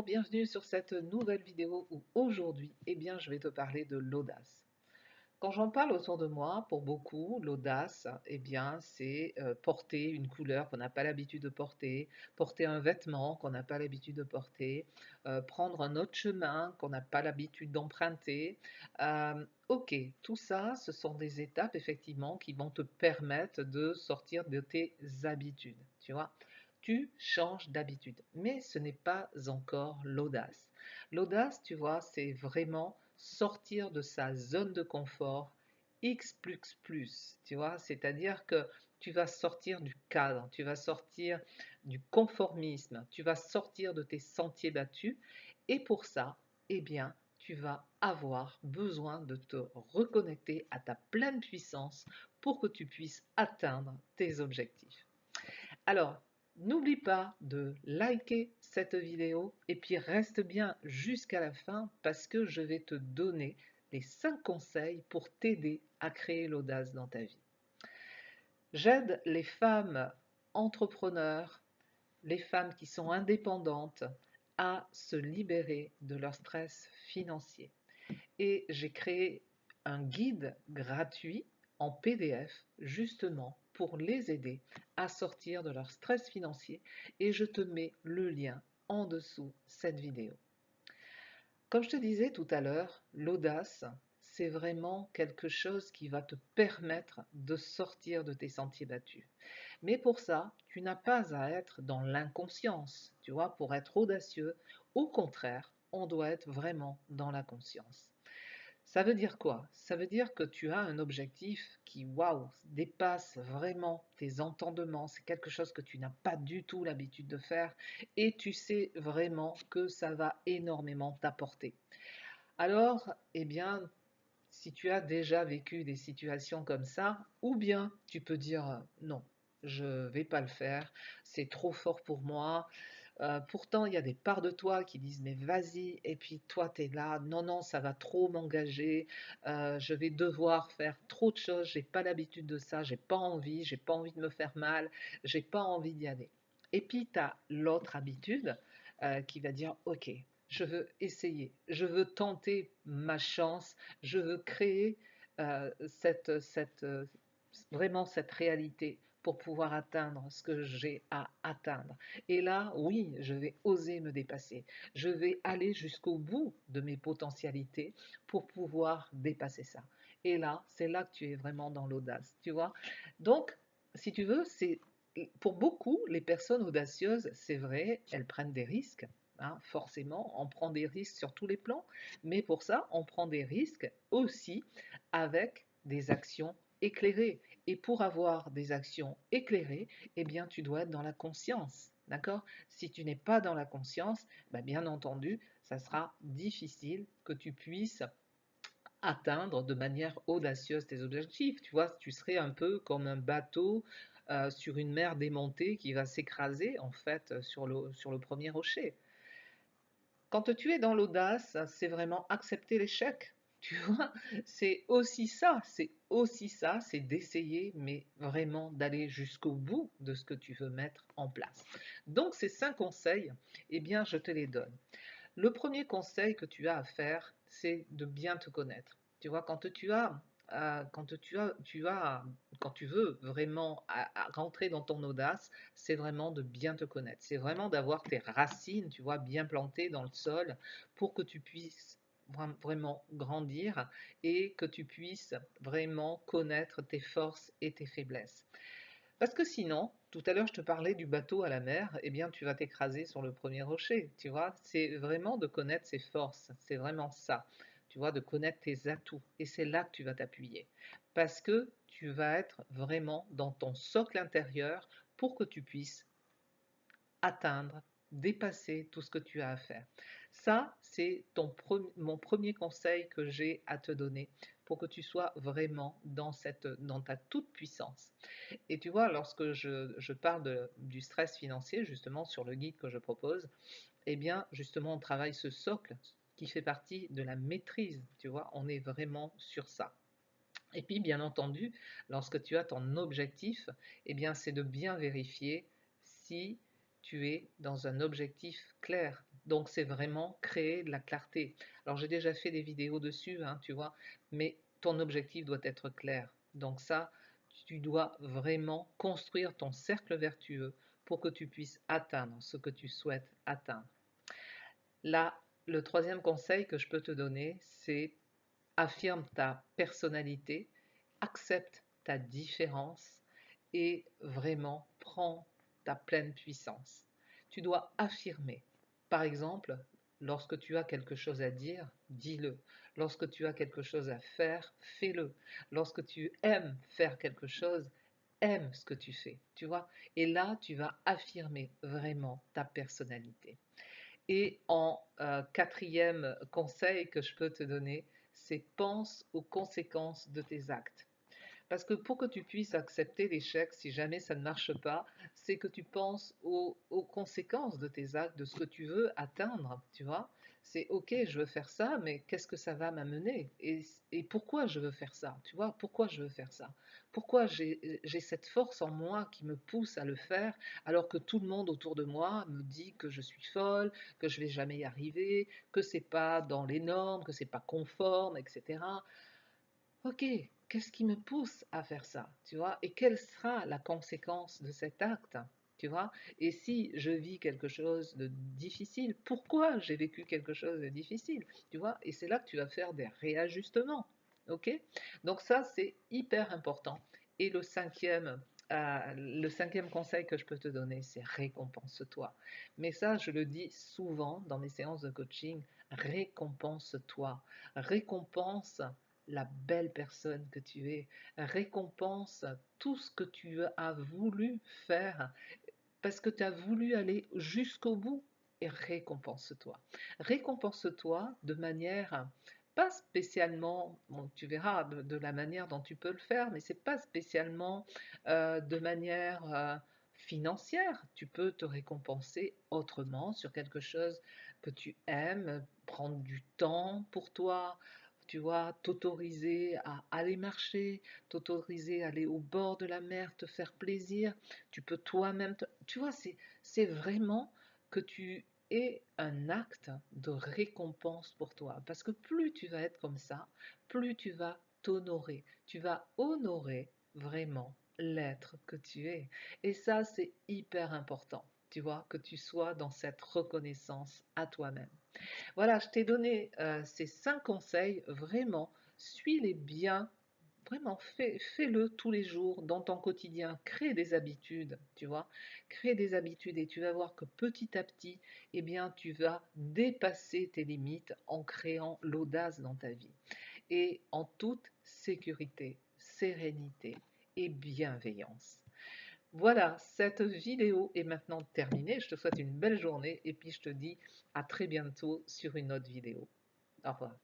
Bienvenue sur cette nouvelle vidéo où aujourd'hui, je vais te parler de l'audace. Quand j'en parle autour de moi, pour beaucoup, l'audace, c'est porter une couleur qu'on n'a pas l'habitude de porter, porter un vêtement qu'on n'a pas l'habitude de porter, prendre un autre chemin qu'on n'a pas l'habitude d'emprunter. Ok, tout ça, ce sont des étapes effectivement qui vont te permettre de sortir de tes habitudes, tu vois. Tu changes d'habitude, mais ce n'est pas encore l'audace. L'audace, tu vois, c'est vraiment sortir de sa zone de confort X plus, tu vois, c'est-à-dire que tu vas sortir du cadre, tu vas sortir du conformisme, tu vas sortir de tes sentiers battus, et pour ça, tu vas avoir besoin de te reconnecter à ta pleine puissance pour que tu puisses atteindre tes objectifs. Alors, n'oublie pas de liker cette vidéo et puis reste bien jusqu'à la fin parce que je vais te donner les 5 conseils pour t'aider à créer l'audace dans ta vie. J'aide les femmes entrepreneurs, les femmes qui sont indépendantes à se libérer de leur stress financier. Et j'ai créé un guide gratuit en PDF justement pour les aider à sortir de leur stress financier et je te mets le lien en dessous cette vidéo. Comme je te disais tout à l'heure, l'audace, c'est vraiment quelque chose qui va te permettre de sortir de tes sentiers battus. Mais pour ça, tu n'as pas à être dans l'inconscience, tu vois, pour être audacieux. Au contraire, on doit être vraiment dans la conscience. Ça veut dire quoi? Ça veut dire que tu as un objectif qui, waouh, dépasse vraiment tes entendements. C'est quelque chose que tu n'as pas du tout l'habitude de faire et tu sais vraiment que ça va énormément t'apporter. Alors, si tu as déjà vécu des situations comme ça, ou bien tu peux dire non, je ne vais pas le faire, c'est trop fort pour moi, pourtant, il y a des parts de toi qui disent mais vas-y, et puis toi tu es là, non, non, ça va trop m'engager, je vais devoir faire trop de choses, j'ai pas l'habitude de ça, j'ai pas envie de me faire mal, j'ai pas envie d'y aller. Et puis tu as l'autre habitude qui va dire ok, je veux essayer, je veux tenter ma chance, je veux créer vraiment cette réalité pour pouvoir atteindre ce que j'ai à atteindre. Et là, oui, je vais oser me dépasser. Je vais aller jusqu'au bout de mes potentialités pour pouvoir dépasser ça. Et là, c'est là que tu es vraiment dans l'audace, tu vois. Donc, si tu veux, c'est pour beaucoup, les personnes audacieuses, c'est vrai, elles prennent des risques. Hein, forcément, on prend des risques sur tous les plans, mais pour ça, on prend des risques aussi avec des actions éclairées. Et pour avoir des actions éclairées, tu dois être dans la conscience. D'accord? Si tu n'es pas dans la conscience, bien entendu, ça sera difficile que tu puisses atteindre de manière audacieuse tes objectifs. Tu vois, tu serais un peu comme un bateau sur une mer démontée qui va s'écraser en fait sur le premier rocher. Quand tu es dans l'audace, c'est vraiment accepter l'échec. Tu vois, c'est d'essayer, mais vraiment d'aller jusqu'au bout de ce que tu veux mettre en place. Donc, ces 5 conseils, je te les donne. Le premier conseil que tu as à faire, c'est de bien te connaître. Tu vois, quand tu veux vraiment rentrer dans ton audace, c'est vraiment de bien te connaître. C'est vraiment d'avoir tes racines, tu vois, bien plantées dans le sol pour que tu puisses vraiment grandir et que tu puisses vraiment connaître tes forces et tes faiblesses. Parce que sinon, tout à l'heure je te parlais du bateau à la mer, tu vas t'écraser sur le premier rocher, tu vois. C'est vraiment de connaître ses forces, c'est vraiment ça, tu vois, de connaître tes atouts. Et c'est là que tu vas t'appuyer. Parce que tu vas être vraiment dans ton socle intérieur pour que tu puisses atteindre, dépasser tout ce que tu as à faire. Ça, c'est mon premier conseil que j'ai à te donner pour que tu sois vraiment dans ta toute puissance. Et tu vois, lorsque je parle du stress financier, justement, sur le guide que je propose, justement, on travaille ce socle qui fait partie de la maîtrise, tu vois, on est vraiment sur ça. Et puis, bien entendu, lorsque tu as ton objectif, c'est de bien vérifier si tu es dans un objectif clair, Donc, c'est vraiment créer de la clarté. Alors, j'ai déjà fait des vidéos dessus, hein, tu vois, mais ton objectif doit être clair. Donc ça, tu dois vraiment construire ton cercle vertueux pour que tu puisses atteindre ce que tu souhaites atteindre. Là, le troisième conseil que je peux te donner, c'est affirme ta personnalité, accepte ta différence et vraiment prends ta pleine puissance. Tu dois affirmer. Par exemple, lorsque tu as quelque chose à dire, dis-le. Lorsque tu as quelque chose à faire, fais-le. Lorsque tu aimes faire quelque chose, aime ce que tu fais, tu vois. Et là, tu vas affirmer vraiment ta personnalité. Et en quatrième conseil que je peux te donner, c'est pense aux conséquences de tes actes. Parce que pour que tu puisses accepter l'échec, si jamais ça ne marche pas, c'est que tu penses aux conséquences de tes actes, de ce que tu veux atteindre, tu vois. C'est ok, je veux faire ça, mais qu'est-ce que ça va m'amener et pourquoi je veux faire ça, tu vois, pourquoi je veux faire ça. Pourquoi j'ai cette force en moi qui me pousse à le faire alors que tout le monde autour de moi me dit que je suis folle, que je vais jamais y arriver, que c'est pas dans les normes, que c'est pas conforme, etc. Ok, qu'est-ce qui me pousse à faire ça, tu vois? Et quelle sera la conséquence de cet acte, tu vois? Et si je vis quelque chose de difficile, pourquoi j'ai vécu quelque chose de difficile, tu vois? Et c'est là que tu vas faire des réajustements, ok? Donc ça, c'est hyper important. Et le cinquième conseil que je peux te donner, c'est récompense-toi. Mais ça, je le dis souvent dans mes séances de coaching, récompense-toi. Récompense la belle personne que tu es, récompense tout ce que tu as voulu faire parce que tu as voulu aller jusqu'au bout et récompense-toi. Récompense-toi de manière pas spécialement, bon, tu verras de la manière dont tu peux le faire, mais c'est pas spécialement de manière financière. Tu peux te récompenser autrement sur quelque chose que tu aimes, prendre du temps pour toi, tu vois, t'autoriser à aller marcher, t'autoriser à aller au bord de la mer, te faire plaisir. Tu peux toi-même, tu vois, c'est vraiment que tu aies un acte de récompense pour toi. Parce que plus tu vas être comme ça, plus tu vas t'honorer. Tu vas honorer vraiment l'être que tu es. Et ça, c'est hyper important, tu vois, que tu sois dans cette reconnaissance à toi-même. Voilà, je t'ai donné ces 5 conseils, vraiment, suis-les bien, vraiment, fais-le tous les jours dans ton quotidien, crée des habitudes, tu vois, crée des habitudes et tu vas voir que petit à petit, eh bien, tu vas dépasser tes limites en créant l'audace dans ta vie et en toute sécurité, sérénité et bienveillance. Voilà, cette vidéo est maintenant terminée. Je te souhaite une belle journée et puis je te dis à très bientôt sur une autre vidéo. Au revoir.